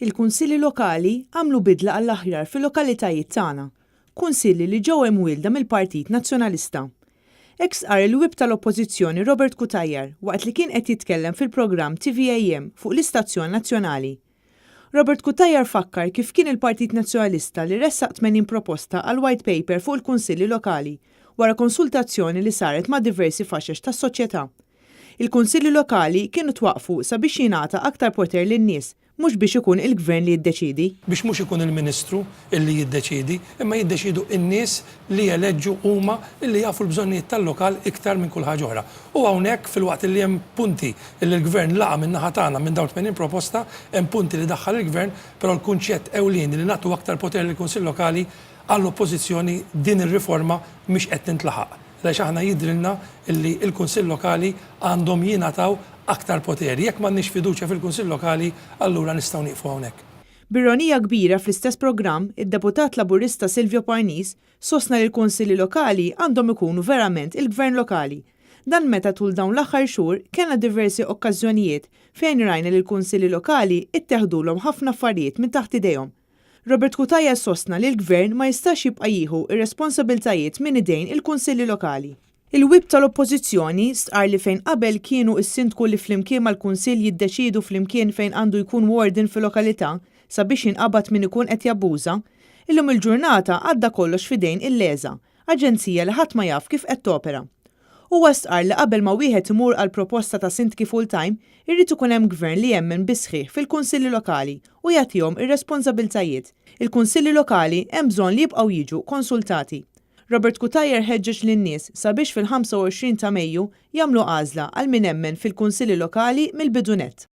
Il-kunsilli lokali għamlu bidla għall-aħjar fil-lokalitajiet tagħna, kunsilli li ġew imwielda mill-Partit Nazzjonalista. Hekk sar il-wib tal-Oppożizzjoni Robert Kutajjar waqt li kien qed jitkellem fil-programm TVAM fuq l-Istazzjon Nazzjonali. Robert Kutajjar fakkar kif kien il-Partit Nazzjonalista li ressaq 80 proposta għal white paper fuq il-kunsilli lokali wara konsultazzjoni li saret ma' diversi faxex tas-soċjetà. Il-kunsilli lokali kienu twaqfu sabiex jingħata aktar poter lin-nies, mhux biex ikun il-gvern li jiddeċidi. Biex mhux ikun il-Ministru illi jiddeċidi, imma jiddeċidu n-nies li jeleġġu huma illi jafu l-bżonnijiet tal-lokal iktar minn kull ħaġa oħra. U hawnhekk fil-waqt li hemm punti illi l-gvern laqa minn naħa tagħna minn dawn 80 proposta, hemm punti li daħħal il-gvern, però l-kunċett ewlieni li nagħtu aktar poter lill-Kunsill Lokali għall-Oppożizzjoni din ir-riforma mhix qed tintlaħaq. Għaliex aħna jidrilna illi l-Kunsill Lokali għandhom jingħataw aktar poteri. Jekk m'għandniex fiduċja fil-Kunsill Lokali, allura nistgħu nieqfu hawnhekk. B'ironija kbira fl-istess programm, id-deputat Laburista Silvio Parnis sostna li l-kunsilli lokali għandhom ikunu verament il-gvern lokali. Dan meta tul dawn l-aħħar xhur kellna diversi okkażjonijiet fejn rajna li l-kunsilli lokali itteħdulhom ħafna affarijiet minn taħt idejhom. Robert Kutajjar sostna li l-gvern ma jistax jibqa' jieħu ir-responsabiltajiet minn idejn il-kunsilli lokali. Il-wib tal-Oppożizzjoni stqar li fejn qabel kienu s-sindku li flimkien mal-kunsill jiddeċidu flimkien fejn għandu jkun warden fil-lokalità sabiex jinqabad min ikun qed jabbuża, illum il-ġurnata għadda kollox f'idejn il-leża, aġenzija li ħadd ma jaf kif qed topera. Huwa stqar li qabel ma wieħed imur għal proposta ta' sindki full-time, irrid ikun hemm gvern li jemmen bisħieħ fil-kunsilli lokali u jagħtihom ir-responsabbiltajiet. Il-kunsilli lokali hemm bżonn li jibqgħu jiġu konsultati. Robert Kutajjar ħeġġeġ lin-nies sabiex fil-25 ta' Mejju jagħmlu għażla għal min hemmen fil-kunsilli lokali mill-bidu nett.